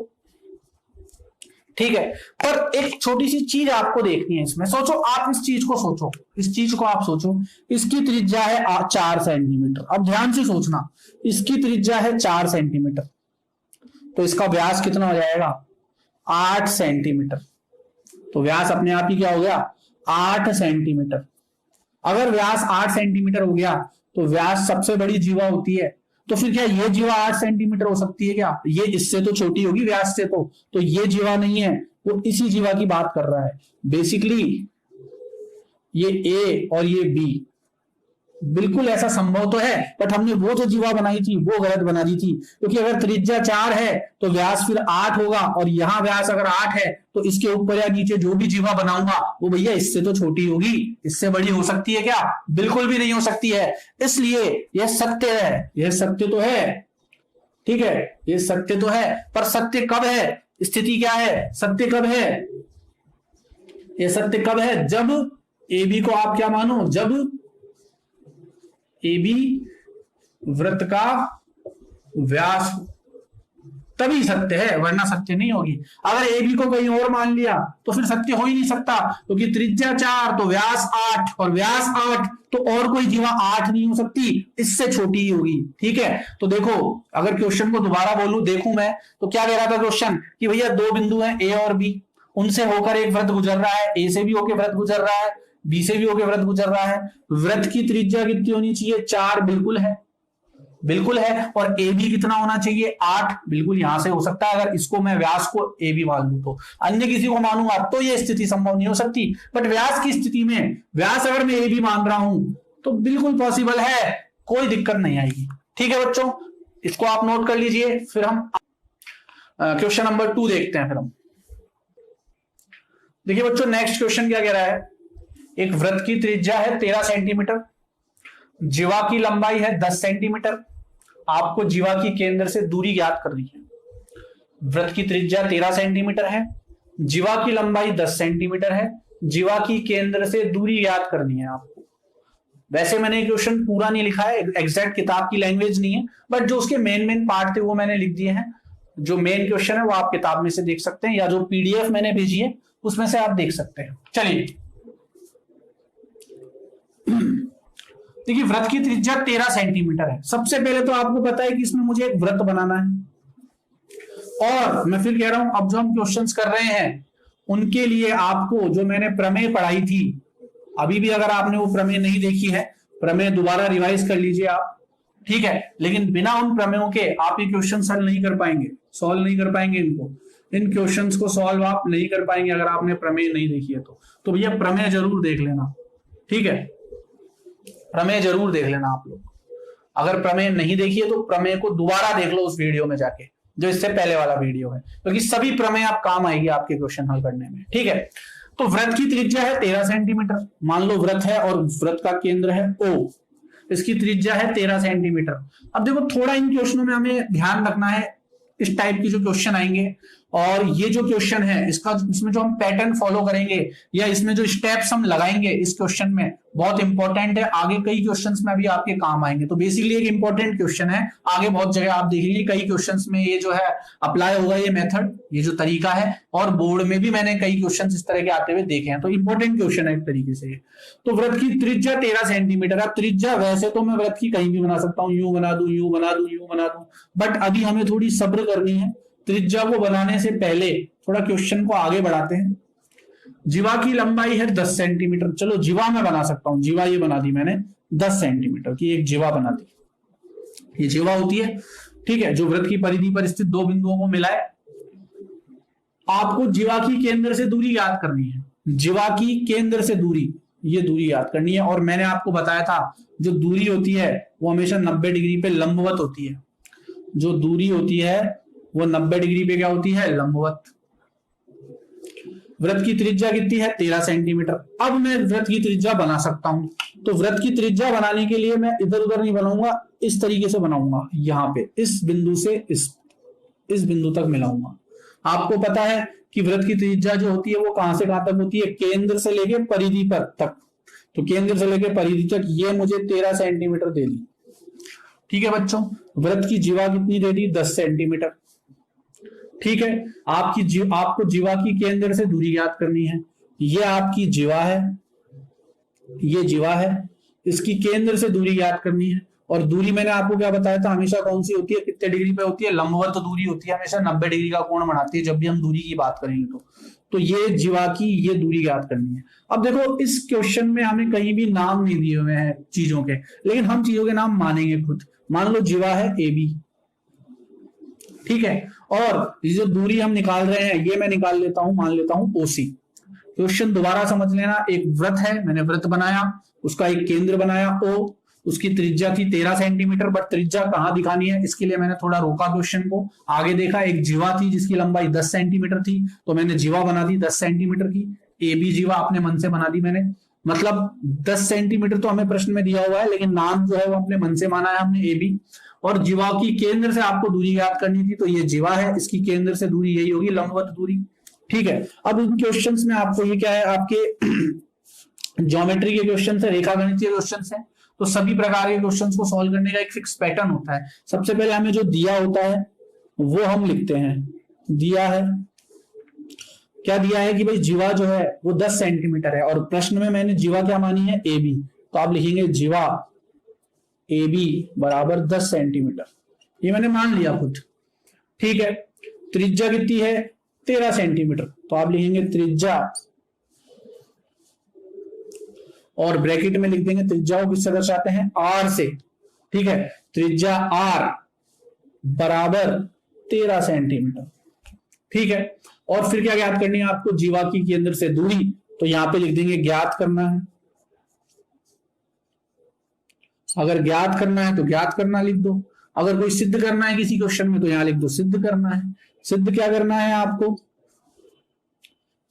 [SPEAKER 1] ठीक है। पर एक छोटी सी चीज आपको देखनी है इसमें, सोचो आप इस चीज को सोचो, इस चीज को आप सोचो, इसकी त्रिज्या है 4 सेंटीमीटर। अब ध्यान से सोचना, इसकी त्रिज्या है 4 सेंटीमीटर, तो इसका व्यास कितना हो जाएगा 8 सेंटीमीटर। तो व्यास अपने आप ही क्या हो गया 8 सेंटीमीटर। अगर व्यास 8 सेंटीमीटर हो गया तो व्यास सबसे बड़ी जीवा होती है, तो फिर क्या ये जीवा 8 सेंटीमीटर हो सकती है क्या? ये इससे तो छोटी होगी व्यास से, तो ये जीवा नहीं है, वो इसी जीवा की बात कर रहा है। बेसिकली ये ए और ये बी, बिल्कुल ऐसा संभव तो है, बट हमने वो जो जीवा बनाई थी वो गलत बना दी थी, क्योंकि अगर त्रिज्या 4 है तो व्यास फिर 8 होगा, और यहां व्यास अगर 8 है तो इसके ऊपर या नीचे जो भी जीवा बनाऊंगा वो भैया इससे तो छोटी होगी, इससे बड़ी हो सकती है क्या? बिल्कुल भी नहीं हो सकती है। इसलिए यह सत्य है, यह सत्य तो है, ठीक है, यह सत्य तो है, पर सत्य कब है? स्थिति क्या है? सत्य कब है? यह सत्य कब है? जब ए बी को आप क्या मानो, जब ए बी वृत्त का व्यास, तभी सत्य है, वरना सत्य नहीं होगी। अगर ए बी को कहीं और मान लिया तो फिर सत्य हो ही नहीं सकता, क्योंकि त्रिज्या 4 तो व्यास 8, और व्यास 8 तो और कोई जीवा 8 नहीं हो सकती, इससे छोटी ही होगी, ठीक है। तो देखो अगर क्वेश्चन को दोबारा बोलूं, देखूं मैं तो क्या कह रहा था क्वेश्चन कि भैया दो बिंदु हैं ए और बी, उनसे होकर एक वृत्त गुजर रहा है, ए से भी होकर वृत्त गुजर रहा है, बी से भी होकर वृत्त गुजर रहा है। वृत्त की त्रिज्या कितनी होनी चाहिए? 4, बिल्कुल है, बिल्कुल है। और ए बी कितना होना चाहिए? 8, बिल्कुल यहां से हो सकता है, अगर इसको मैं व्यास को ए बी मान लूं तो। अन्य किसी को मानूंगा तो ये स्थिति संभव नहीं हो सकती, बट व्यास की स्थिति में, व्यास अगर मैं ए बी मान रहा हूं तो बिल्कुल पॉसिबल है, कोई दिक्कत नहीं आएगी, ठीक है बच्चों, इसको आप नोट कर लीजिए। फिर हम क्वेश्चन नंबर 2 देखते हैं। फिर हम देखिए बच्चों नेक्स्ट क्वेश्चन क्या कह रहा है, एक वृत्त की त्रिज्या है 13 सेंटीमीटर, जीवा की लंबाई है 10 सेंटीमीटर, आपको जीवा की केंद्र से दूरी ज्ञात करनी है। वृत्त की त्रिज्या 13 सेंटीमीटर है, जीवा की लंबाई 10 सेंटीमीटर है, जीवा की केंद्र से दूरी ज्ञात करनी है आपको। वैसे मैंने क्वेश्चन पूरा नहीं लिखा है, एग्जैक्ट किताब की लैंग्वेज नहीं है, बट जो उसके मेन पार्ट थे वो मैंने लिख दिए हैं। जो मेन क्वेश्चन है वो आप किताब में से देख सकते हैं, या जो पीडीएफ मैंने भेजी है उसमें से आप देख सकते हैं। चलिए देखिए वृत्त की त्रिज्या 13 सेंटीमीटर है। सबसे पहले तो आपको पता है कि इसमें मुझे एक वृत्त बनाना है, और मैं फिर कह रहा हूं अब जो हम क्वेश्चंस कर रहे हैं उनके लिए आपको जो मैंने प्रमेय पढ़ाई थी, अभी भी अगर आपने वो प्रमेय नहीं देखी है, प्रमेय दोबारा रिवाइज कर लीजिए आप, ठीक है। लेकिन बिना उन प्रमेयों के आप ये क्वेश्चन सॉल्व नहीं कर पाएंगे, सॉल्व नहीं कर पाएंगे इनको, इन क्वेश्चंस को सॉल्व आप नहीं कर पाएंगे अगर आपने प्रमेय नहीं देखी है तो भैया प्रमेय जरूर देख लेना, ठीक है, प्रमेय जरूर देख लेना आप लोग। अगर प्रमेय नहीं देखी है तो प्रमेय को दोबारा देख लो उस वीडियो में जाके, जो इससे पहले वाला वीडियो है, क्योंकि सभी प्रमेय आप काम आएगी आपके क्वेश्चन हल करने में, ठीक है। तो वृत्त की त्रिज्या है 13 सेंटीमीटर, मान लो वृत्त है और वृत्त का केंद्र है O, इसकी त्रिज्या है 13 सेंटीमीटर। अब देखो थोड़ा इन क्वेश्चनों में हमें ध्यान रखना है, इस टाइप की जो क्वेश्चन आएंगे और ये जो क्वेश्चन है इसका, इसमें जो हम पैटर्न फॉलो करेंगे या इसमें जो स्टेप्स हम लगाएंगे इस क्वेश्चन में बहुत इंपॉर्टेंट है, आगे कई क्वेश्चंस में भी आपके काम आएंगे। तो बेसिकली एक इंपॉर्टेंट क्वेश्चन है, आगे बहुत जगह आप देखेंगे कई क्वेश्चंस में ये जो है अप्लाई होगा, ये मेथड, ये जो तरीका है, और बोर्ड में भी मैंने कई क्वेश्चंस इस तरह के आते हुए देखे हैं, तो इंपॉर्टेंट क्वेश्चन है एक तरीके से। तो वृत्त की त्रिज्या 13 सेंटीमीटर। अब त्रिज्या वैसे तो मैं वृत्त की कहीं भी बना सकता हूँ, यूं बना दूं, यूं बना दूं, यूं बना दूं, बट अभी हमें थोड़ी सब्र करनी है। त्रिज्या को बनाने से पहले थोड़ा क्वेश्चन को आगे बढ़ाते हैं। जीवा की लंबाई है 10 सेंटीमीटर, चलो जीवा मैं बना सकता हूं, जीवा ये बना दी मैंने 10 सेंटीमीटर की एक जीवा बना दी, ये जीवा होती है, ठीक है, जो वृत्त की परिधि पर स्थित दो बिंदुओं को मिलाए। आपको जीवा की केंद्र से दूरी याद करनी है, जीवा की केंद्र से दूरी, ये दूरी याद करनी है। और मैंने आपको बताया था जो दूरी होती है वो हमेशा 90 डिग्री पे लंबवत होती है, जो दूरी होती है वो 90 डिग्री पे क्या होती है? लंबवत। वृत्त की त्रिज्या कितनी है? 13 सेंटीमीटर। अब मैं वृत्त की त्रिज्या बना सकता हूं, तो वृत्त की त्रिज्या बनाने के लिए मैं इधर उधर नहीं बनाऊंगा, इस तरीके से बनाऊंगा, यहां पे इस बिंदु से इस बिंदु तक मिलाऊंगा। आपको पता है कि वृत्त की त्रिज्या जो होती है वो कहां से कहां तक होती है? केंद्र से लेके परिधि पर तक। तो केंद्र से लेकर परिधि तक ये मुझे 13 सेंटीमीटर दे दी। ठीक है बच्चों, वृत्त की जीवा कितनी दे दी? 10 सेंटीमीटर। ठीक है, आपको जीवा की केंद्र से दूरी ज्ञात करनी है। ये आपकी जीवा है, ये जीवा है, इसकी केंद्र से दूरी ज्ञात करनी है। और दूरी मैंने आपको क्या बताया था, हमेशा कौन सी होती है, कितने डिग्री पे होती है? लंबवत दूरी होती है, हमेशा 90 डिग्री का कोण बनाती है जब भी हम दूरी की बात करेंगे। तो ये जीवा की ये दूरी ज्ञात करनी है। अब देखो इस क्वेश्चन में हमें कहीं भी नाम नहीं दिए हुए हैं चीजों के, लेकिन हम चीजों के नाम मानेंगे खुद। मान लो जीवा है AB, ठीक है, और ये जो दूरी हम निकाल रहे हैं ये मैं निकाल लेता हूं, मान लेता हूं OC। क्वेश्चन दोबारा समझ लेना, एक वृत्त है, मैंने वृत्त बनाया, उसका एक केंद्र बनाया O, उसकी त्रिज्या थी 13 सेंटीमीटर, बट त्रिज्या कहां दिखानी है इसके लिए मैंने थोड़ा रोका क्वेश्चन को। आगे देखा एक जीवा थी जिसकी लंबाई 10 सेंटीमीटर थी, तो मैंने जीवा बना दी 10 सेंटीमीटर की। AB जीवा अपने मन से बना दी मैंने, मतलब 10 सेंटीमीटर तो हमें प्रश्न में दिया हुआ है, लेकिन नाम जो है वो अपने मन से माना है हमने AB। और जीवा की केंद्र से आपको दूरी ज्ञात करनी थी, तो ये जीवा है, इसकी केंद्र से दूरी यही होगी, लंबवत दूरी। ठीक है, अब इन क्वेश्चंस में आपको ये क्या है, आपके ज्योमेट्री के क्वेश्चन है, रेखागणितीय क्वेश्चन है, तो सभी प्रकार के क्वेश्चंस को सॉल्व करने का एक फिक्स पैटर्न होता है। सबसे पहले हमें जो दिया होता है वो हम लिखते हैं। दिया है, क्या दिया है कि भाई जीवा जो है वो 10 सेंटीमीटर है, और प्रश्न में मैंने जीवा क्या मानी है? AB, तो आप लिखेंगे जीवा AB बराबर 10 सेंटीमीटर, ये मैंने मान लिया खुद। ठीक है, त्रिज्या कितनी है? 13 सेंटीमीटर, तो आप लिखेंगे त्रिज्या, और ब्रैकेट में लिख देंगे त्रिज्या को किससे दर्शाते हैं? R से। ठीक है, त्रिज्या R बराबर 13 सेंटीमीटर। ठीक है, और फिर क्या ज्ञात करनी है आपको? जीवा की केंद्र से दूरी, तो यहां पे लिख देंगे ज्ञात करना है। अगर ज्ञात करना है तो ज्ञात करना लिख दो, अगर कोई सिद्ध करना है किसी क्वेश्चन में तो यहां लिख दो सिद्ध करना है। सिद्ध क्या करना है आपको?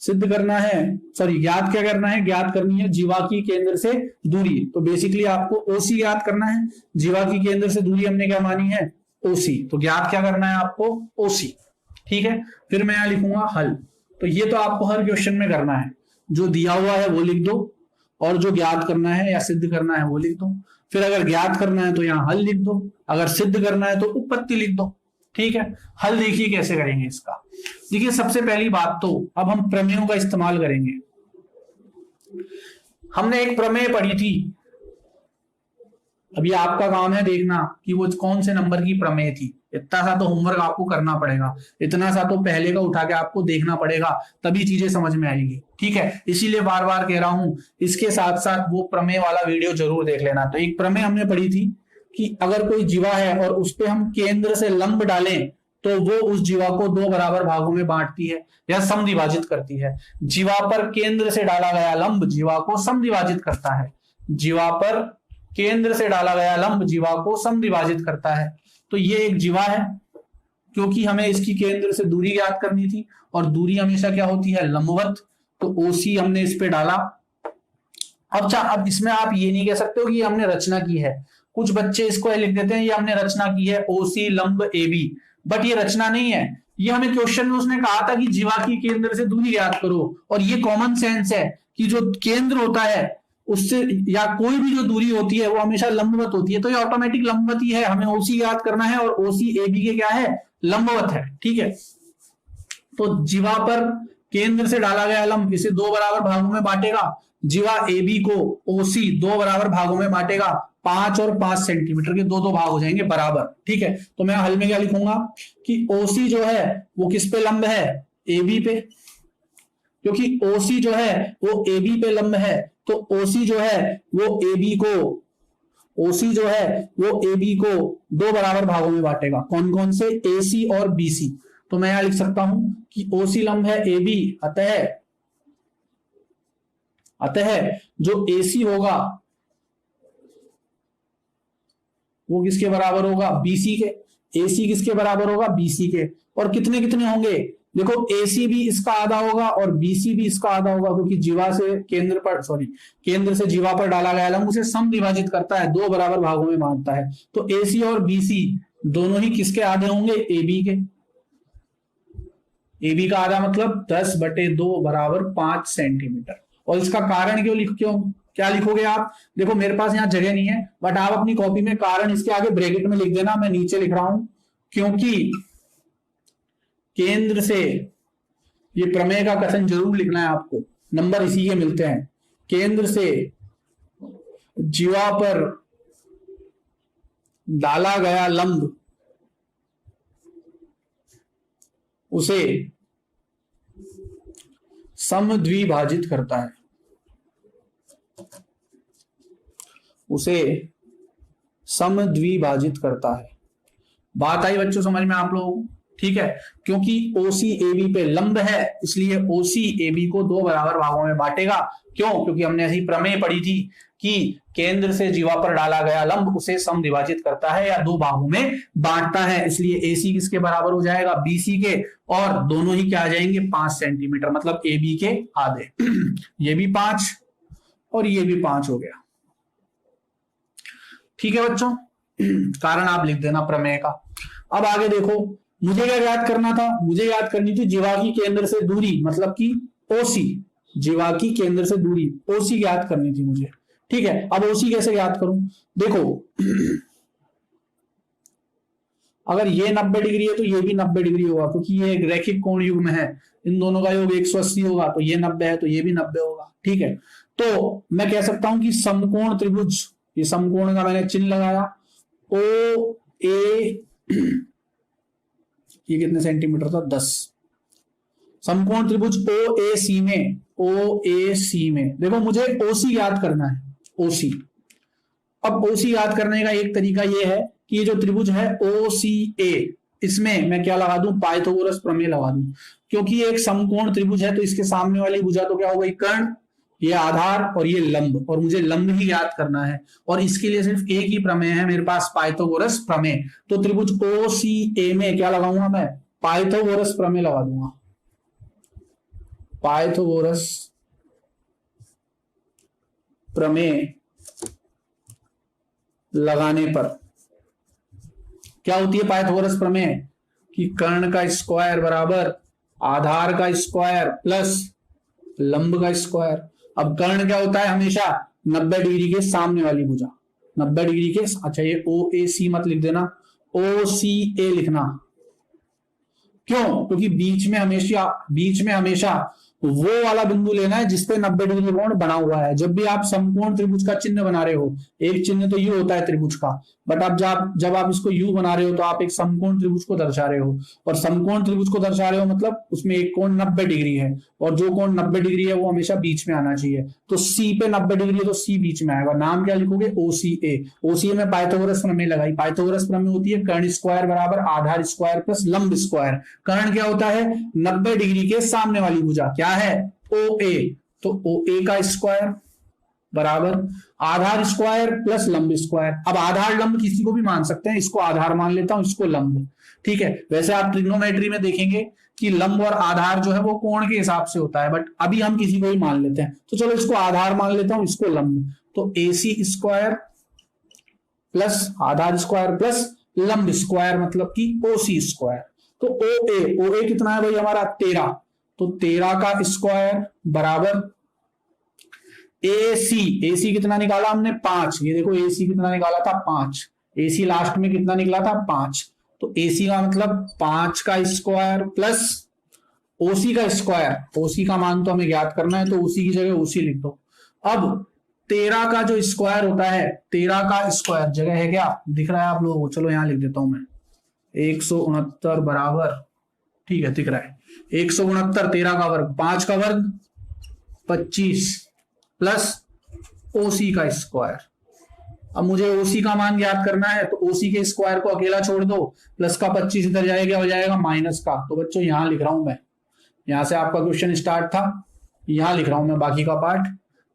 [SPEAKER 1] सिद्ध करना है, सॉरी ज्ञात क्या करना है? ज्ञात करनी है जीवा की केंद्र से दूरी, तो बेसिकली आपको OC ज्ञात करना है। जीवा की केंद्र से दूरी हमने क्या मानी है? OC, तो ज्ञात क्या करना है आपको? OC। ठीक है, फिर मैं यहां लिखूंगा हल। तो ये तो आपको हर क्वेश्चन में करना है, जो दिया हुआ है वो लिख दो, और जो ज्ञात करना है या सिद्ध करना है वो लिख दो। फिर अगर ज्ञात करना है तो यहाँ हल लिख दो, अगर सिद्ध करना है तो उत्पत्ति लिख दो। ठीक है, हल देखिए कैसे करेंगे इसका। देखिए सबसे पहली बात तो अब हम प्रमेयों का इस्तेमाल करेंगे। हमने एक प्रमेय पढ़ी थी, अभी आपका काम है देखना कि वो कौन से नंबर की प्रमेय थी। इतना सा तो होमवर्क आपको करना पड़ेगा, इतना सा तो पहले का उठा के आपको देखना पड़ेगा, तभी चीजें समझ में आएगी। ठीक है, इसीलिए बार बार कह रहा हूं, इसके साथ साथ वो प्रमेय वाला वीडियो जरूर देख लेना। तो एक प्रमेय हमने पढ़ी थी कि अगर कोई जीवा है और उस पर हम केंद्र से लंब डालें तो वो उस जीवा को 2 बराबर भागों में बांटती है या समद्विभाजित करती है। जीवा पर केंद्र से डाला गया लंब जीवा को समद्विभाजित करता है। जीवा पर केंद्र से डाला गया लंब जीवा को समद्विभाजित करता है। तो ये एक जीवा है, क्योंकि हमें इसकी केंद्र से दूरी ज्ञात करनी थी, और दूरी हमेशा क्या होती है? लंबवत। तो OC हमने इस पे डाला। अब इसमें आप ये नहीं कह सकते हो कि हमने रचना की है। कुछ बच्चे इसको लिख देते हैं ये हमने रचना की है, OC लंब AB, बट ये रचना नहीं है। ये हमें क्वेश्चन में उसने कहा था कि जीवा की केंद्र से दूरी ज्ञात करो, और ये कॉमन सेंस है कि जो केंद्र होता है उससे या कोई भी जो दूरी होती है वो हमेशा लंबवत होती है, तो ये ऑटोमेटिक लंबवत ही है। हमें OC ज्ञात करना है, और OC AB के क्या है? लंबवत है। ठीक है, तो जीवा पर केंद्र से डाला गया लंब इसे 2 बराबर भागों में बांटेगा। जीवा AB को OC 2 बराबर भागों में बांटेगा, 5 और 5 सेंटीमीटर के 2-2 भाग हो जाएंगे बराबर। ठीक है, तो मैं हल में क्या लिखूंगा कि OC जो है वो किस पे लंब है? AB पे, क्योंकि OC जो है वो AB पे लंब है, तो OC जो है वो AB को 2 बराबर भागों में बांटेगा। कौन कौन से? AC और BC। तो मैं यहां लिख सकता हूं कि OC लंब है AB, अतः जो AC होगा वो किसके बराबर होगा? BC के। AC किसके बराबर होगा? BC के। और कितने कितने होंगे? देखो AC भी इसका आधा होगा और BC भी इसका आधा होगा, क्योंकि जीवा से केंद्र से जीवा पर डाला गया लंब उसे समद्विभाजित करता है, 2 बराबर भागों में बांटता है। तो AC और BC दोनों ही किसके आधे होंगे? AB के। AB का आधा मतलब 10/2 बराबर 5 सेंटीमीटर। और इसका कारण क्यों
[SPEAKER 2] क्या लिखोगे आप? देखो मेरे पास यहाँ जगह नहीं है, बट आप अपनी कॉपी में कारण इसके आगे ब्रैकेट में लिख देना, मैं नीचे लिख रहा हूं, क्योंकि केंद्र से ये प्रमेय का कथन जरूर लिखना है आपको, नंबर इसी के मिलते हैं। केंद्र से जीवा पर डाला गया लंब उसे समद्विभाजित करता है, उसे समद्विभाजित करता है। बात आई बच्चों समझ में आप लोग? ठीक है, क्योंकि OC AB पे लंब है, इसलिए OC AB को दो बराबर भागों में बांटेगा। क्यों? क्योंकि हमने ऐसी प्रमेय पढ़ी थी कि केंद्र से जीवा पर डाला गया लंब उसे समद्विभाजित करता है या दो भागों में बांटता है, इसलिए AC किसके बराबर हो जाएगा? BC के, और दोनों ही क्या आ जाएंगे? 5 सेंटीमीटर, मतलब AB के आधे। ये भी 5 और ये भी 5 हो गया। ठीक है बच्चों, कारण आप लिख देना प्रमेय का। अब आगे देखो, मुझे क्या याद करना था? मुझे याद करनी थी जीवा की केंद्र से दूरी, मतलब कि OC, जीवा की केंद्र से दूरी OC याद करनी थी मुझे। ठीक है, अब OC कैसे याद करूं? देखो अगर ये 90 डिग्री है तो ये भी 90 डिग्री होगा, क्योंकि ये एक रैखिक कोण युग्म है, इन दोनों का योग 180 होगा, तो ये 90 है तो ये भी 90 होगा। ठीक है, तो मैं कह सकता हूं कि समकोण त्रिभुज, ये समकोण का मैंने चिन्ह लगाया, OA, ये कितने सेंटीमीटर था? 10। समकोण त्रिभुज OAC में, OAC में देखो मुझे OC याद करना है, OC। अब OC याद करने का एक तरीका ये है कि ये जो त्रिभुज है OCA, इसमें मैं क्या लगा दूं? पाइथागोरस प्रमेय लगा दूं, क्योंकि ये एक समकोण त्रिभुज है तो इसके सामने वाली भुजा तो क्या हो गई? कर्ण, ये आधार और ये लंब, और मुझे लंब ही याद करना है, और इसके लिए सिर्फ एक ही प्रमेय है मेरे पास, पाइथागोरस प्रमेय। तो त्रिभुज OCA में क्या लगाऊंगा मैं? पाइथागोरस प्रमेय लगा दूंगा। पाइथागोरस प्रमेय लगाने पर क्या होती है पाइथागोरस प्रमेय? कि कर्ण का स्क्वायर बराबर आधार का स्क्वायर प्लस लंब का स्क्वायर। अब कर्ण क्या होता है? हमेशा 90 डिग्री के सामने वाली भुजा, 90 डिग्री के, अच्छा ये OAC मत लिख देना, OCA लिखना। क्यों? क्योंकि बीच में हमेशा वो वाला बिंदु लेना है जिसपे 90 डिग्री कोण बना हुआ है। जब भी आप समकोण त्रिभुज का चिन्ह बना रहे हो, एक चिन्ह तो यू होता है त्रिभुज का, बट अब जब आप इसको यू बना रहे हो तो आप एक समकोण त्रिभुज को दर्शा रहे हो, और समकोण त्रिभुज को दर्शा रहे हो मतलब उसमें एक कोण 90 डिग्री है, और जो कोण 90 डिग्री है वो हमेशा बीच में आना चाहिए। तो C पे 90 डिग्री है तो C बीच में आएगा। नाम क्या लिखोगे? OCA। OCA में पाइथागोरस प्रमेय लगाई। पाइथागोरस प्रमेय होती है कर्ण स्क्वायर बराबर आधार स्क्वायर प्लस लंब स्क्वायर। कर्ण क्या होता है? 90 डिग्री के सामने वाली भुजा, क्या है? OA। तो OA का स्क्वायर बराबर आधार स्क्वायर प्लस लंब स्क्वायर। अब आधार लंब किसी को भी मान सकते हैं, इसको आधार मान लेता हूं, इसको लंब। ठीक है, वैसे आप ट्रिग्नोमेट्री में देखेंगे कि लंब और आधार जो है वो कोण के हिसाब से होता है, बट अभी हम किसी को ही मान लेते हैं, तो चलो इसको आधार मान लेता हूं, इसको लंब। तो AC स्क्वायर प्लस आधार स्क्वायर प्लस लंब स्क्वायर मतलब कि OC स्क्वायर। तो OA कितना है भाई हमारा? 13। तो 13 का स्क्वायर बराबर AC कितना निकाला हमने? 5। ये देखो AC कितना निकाला था? 5। AC लास्ट में कितना निकला था? 5। तो AC का मतलब 5 का स्क्वायर प्लस OC का स्क्वायर। OC का मान तो हमें ज्ञात करना है, तो OC की जगह OC लिख दो। अब 13 का जो स्क्वायर होता है, 13 का स्क्वायर जगह है क्या? दिख रहा है आप लोगों को? चलो यहां लिख देता हूं मैं, 169 बराबर, ठीक है दिख रहा है, 169 13 का वर्ग, 5 का वर्ग 25 प्लस OC का स्क्वायर। अब मुझे OC का मान याद करना है, तो OC के स्क्वायर को अकेला छोड़ दो, प्लस का 25 इधर जाएगा, हो जाएगा माइनस का। तो बच्चों यहां लिख रहा हूं मैं, यहां से आपका क्वेश्चन स्टार्ट था, यहां लिख रहा हूं मैं बाकी का पार्ट।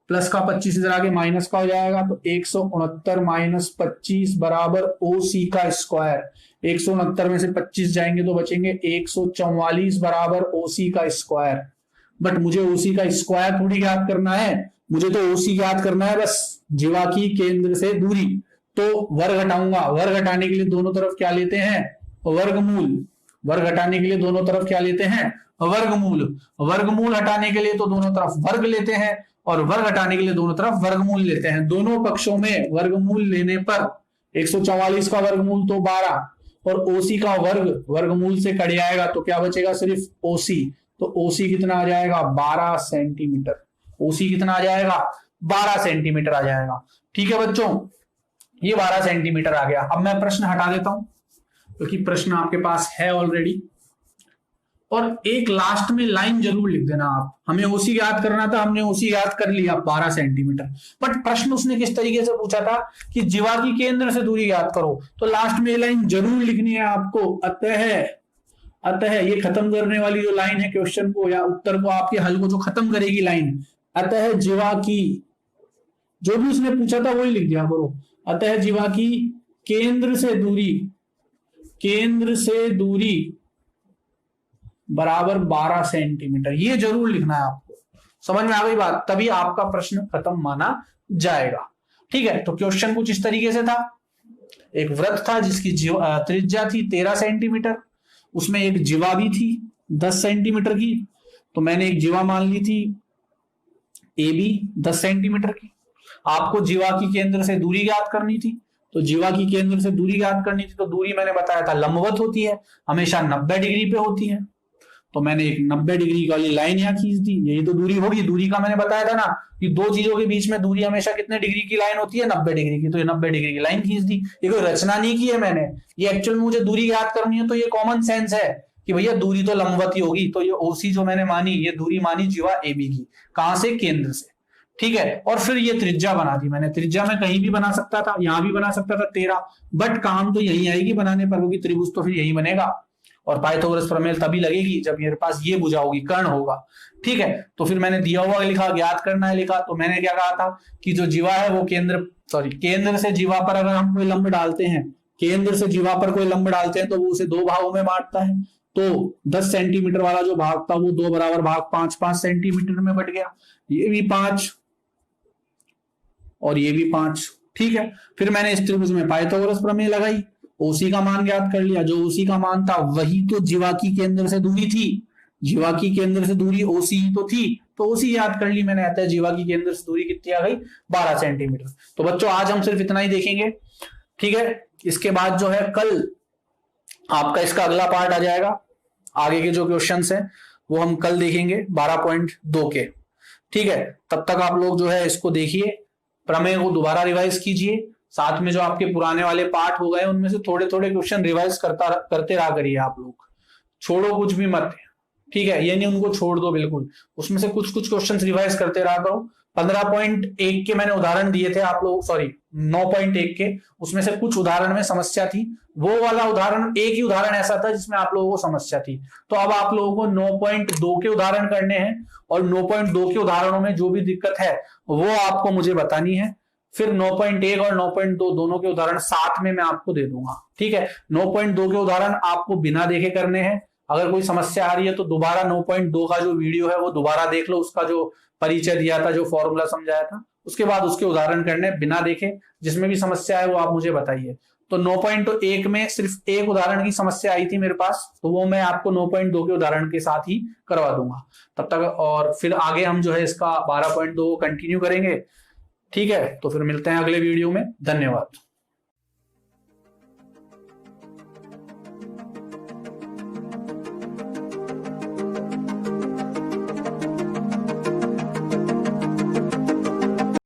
[SPEAKER 2] प्लस का 25 इधर आगे माइनस का हो जाएगा, तो 169 माइनस 25 बराबर OC का स्क्वायर। 169 में से 25 जाएंगे तो बचेंगे 144 बराबर OC का स्क्वायर। बट मुझे OC का स्क्वायर थोड़ी याद करना है, मुझे तो OC याद करना है बस जीवा की केंद्र से दूरी। तो वर्ग हटाऊंगा, वर्ग हटाने के लिए दोनों तरफ क्या लेते हैं? वर्गमूल। वर्ग हटाने के लिए दोनों तरफ क्या लेते हैं? वर्गमूल। वर्गमूल हटाने के लिए तो दोनों तरफ वर्ग लेते हैं, और वर्ग हटाने के लिए दोनों तरफ वर्गमूल लेते हैं। दोनों पक्षों में वर्गमूल लेने पर 144 का वर्गमूल तो 12 और ओसी का वर्गमूल से कट जाएगा तो क्या बचेगा, सिर्फ ओसी। तो ओसी कितना आ जाएगा, 12 सेंटीमीटर। ओसी कितना आ जाएगा, 12 सेंटीमीटर आ जाएगा। ठीक है बच्चों, ये 12 सेंटीमीटर आ गया। अब मैं प्रश्न हटा देता हूं क्योंकि प्रश्न आपके पास है ऑलरेडी। और एक लास्ट में लाइन जरूर लिख देना आप। हमें ओसी याद करना था, हमने ओसी याद कर लिया 12 सेंटीमीटर। बट प्रश्न उसने किस तरीके से पूछा था कि जीवा की केंद्र से दूरी याद करो, तो लास्ट में ये लाइन जरूर लिखनी है आपको। अतः ये खत्म करने वाली जो लाइन है क्वेश्चन को या उत्तर को, आपके हल को जो खत्म करेगी लाइन, अतः जीवा की, जो भी उसने पूछा था वही लिख दिया करो। अतः जीवा की केंद्र से दूरी बराबर 12 सेंटीमीटर, ये जरूर लिखना है आपको। समझ में आ गई बात, तभी आपका प्रश्न खत्म माना जाएगा। ठीक है, तो क्वेश्चन कुछ इस तरीके से था। एक वृत्त था जिसकी त्रिज्या थी 13 सेंटीमीटर, उसमें एक जीवा भी थी 10 सेंटीमीटर की, तो मैंने एक जीवा मान ली थी ए बी 10 सेंटीमीटर की। आपको जीवा की केंद्र से दूरी ज्ञात करनी थी, तो जीवा की केंद्र से दूरी ज्ञात करनी थी, तो दूरी मैंने बताया था लंबवत होती है, हमेशा 90 डिग्री पे होती है। तो मैंने एक 90 डिग्री वाली लाइन यहाँ खींच दी, यही तो दूरी होगी। दूरी का मैंने बताया था ना कि दो चीजों के बीच में दूरी हमेशा कितने डिग्री की लाइन होती है, 90 डिग्री की। तो ये 90 डिग्री की लाइन खींच दी। ये कोई रचना नहीं की है मैंने, ये एक्चुअल में मुझे दूरी याद करनी है, तो ये कॉमन सेंस है कि भैया दूरी तो लंबवत ही होगी। तो ये ओसी जो मैंने मानी, ये दूरी मानी जीवा ए बी की, कहां से, केंद्र से। ठीक है, और फिर ये त्रिज्या बना दी मैंने। त्रिज्या में कहीं भी बना सकता था, यहां भी बना सकता था 13, बट काम तो यही आएगी बनाने पर, क्योंकि त्रिभुज तो फिर यही बनेगा। और पाइथागोरस प्रमेय तभी लगेगी जब मेरे पास ये भुजा होगी, कर्ण होगा। ठीक है, तो फिर मैंने दिया हुआ लिखा, ज्ञात करना है लिखा। तो मैंने क्या कहा था कि जो जीवा है वो केंद्र से जीवा पर अगर हम कोई लंब डालते हैं, केंद्र से जीवा पर कोई लंब डालते हैं, तो वो उसे दो भागों में बांटता है। तो 10 सेंटीमीटर वाला जो भाग था वो 2 बराबर भाग 5-5 सेंटीमीटर में बट गया। ये भी 5 और ये भी 5। ठीक है, फिर मैंने इस त्रिभुज में पाइथागोरस प्रमेय लगाई, ओसी का मान ज्ञात कर लिया। जो ओसी का मान था वही तो जीवा की केंद्र से दूरी थी। जीवा की केंद्र से दूरी ओसी ही तो थी, तो ओसी याद कर ली मैंने। आता है जीवा की केंद्र से दूरी कितनी आ गई, 12 सेंटीमीटर। तो बच्चों आज हम सिर्फ इतना ही देखेंगे। ठीक है, इसके बाद जो है कल आपका इसका अगला पार्ट आ जाएगा। आगे के जो क्वेश्चंस हैं वो हम कल देखेंगे 12.2 के। ठीक है, तब तक आप लोग जो है इसको देखिए, प्रमेय को दोबारा रिवाइज कीजिए। साथ में जो आपके पुराने वाले पार्ट हो गए उनमें से थोड़े थोड़े क्वेश्चन रिवाइज करते रहा करिए आप लोग, छोड़ो कुछ भी मत। ठीक है, ये नहीं उनको छोड़ दो बिल्कुल, उसमें से कुछ कुछ क्वेश्चन रिवाइज करते रहा करो। 15.1 के मैंने उदाहरण दिए थे आप लोग, सॉरी 9.1 के, उसमें से कुछ उदाहरण में समस्या थी। वो वाला उदाहरण, एक ही उदाहरण ऐसा था जिसमें आप लोगों को समस्या थी। तो अब आप लोगों को 9.2 के उदाहरण करने हैं, और 9.2 के उदाहरणों में जो भी दिक्कत है वो आपको मुझे बतानी है। फिर 9.1 और 9.2 दोनों के उदाहरण साथ में मैं आपको दे दूंगा। ठीक है, 9.2 के उदाहरण आपको बिना देखे करने हैं। अगर कोई समस्या आ रही है तो दोबारा 9.2 का जो वीडियो है वो दोबारा देख लो, उसका जो परिचय दिया था, जो फॉर्मूला समझाया था, उसके बाद उसके उदाहरण करने बिना देखे। जिसमें भी समस्या है वो आप मुझे बताइए। तो 9.1 में सिर्फ एक उदाहरण की समस्या आई थी मेरे पास, तो वो मैं आपको 9.2 के उदाहरण के साथ ही करवा दूंगा तब तक। और फिर आगे हम जो है इसका 12.2 कंटिन्यू करेंगे। ठीक है, तो फिर मिलते हैं अगले वीडियो में। धन्यवाद।